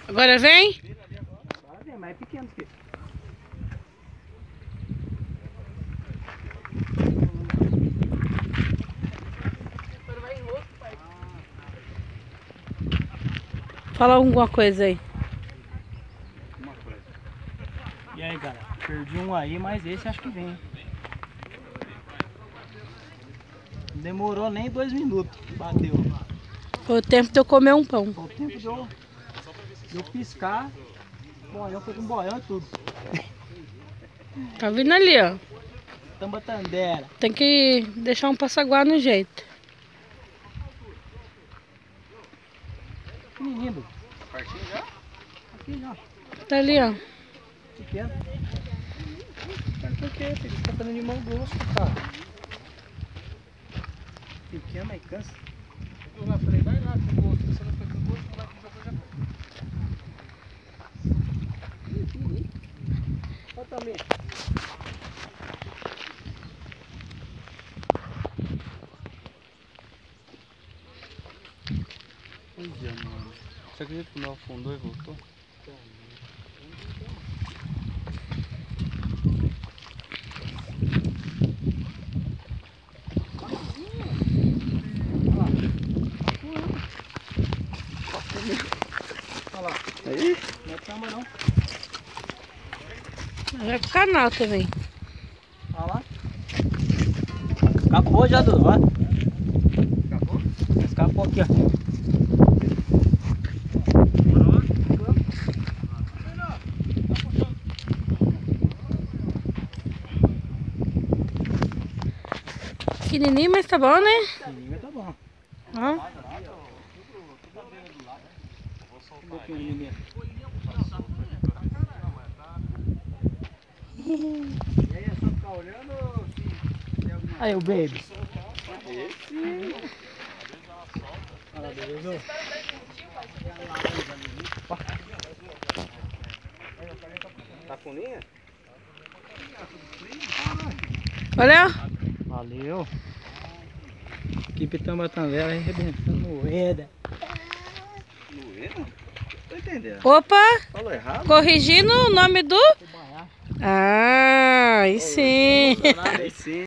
Agora vem? Agora vem, mas é pequeno, filho. Fala alguma coisa aí. E aí, galera? Perdi um aí, mas esse acho que vem. Não demorou nem 2 minutos. Bateu. Foi o tempo de eu comer um pão. Foi o tempo de eu piscar. Boião, foi com boião e tudo. Tá vindo ali, ó. Tambatandera. Tem que deixar um passaguá no jeito. Menino. Partiu já? Aqui já. Tá ali, ó. Pequeno. Mas por que? Você tá fazendo de mau gosto, cara. Pequeno, aí cansa. Eu lá falei, vai lá com o gosto. Você não foi com o gosto, vai com o jogo já. Olha também. Pois é, mano. Você acredita que o meu afundou e voltou? Olha lá. Aí? Não é tama não. Vai pro canal também. Olha lá. Escapou já, Dudu. Ó. Acabou? Escapou aqui, ó. Pequenininho, mas tá bom, né? Sim, tá bom. Ó. Um pouquinho de menino. E aí, é só ficar olhando ou se tem alguma... Aí, o baby. Olha lá, beleza? Tá com linha? Olha. Valeu. Equipe Tambatandera arrebentando moeda. Moeda? Tô entendendo. Opa. Falou errado? Corrigindo o nome do... Vou banhar. Ah, aí sim. Aí sim.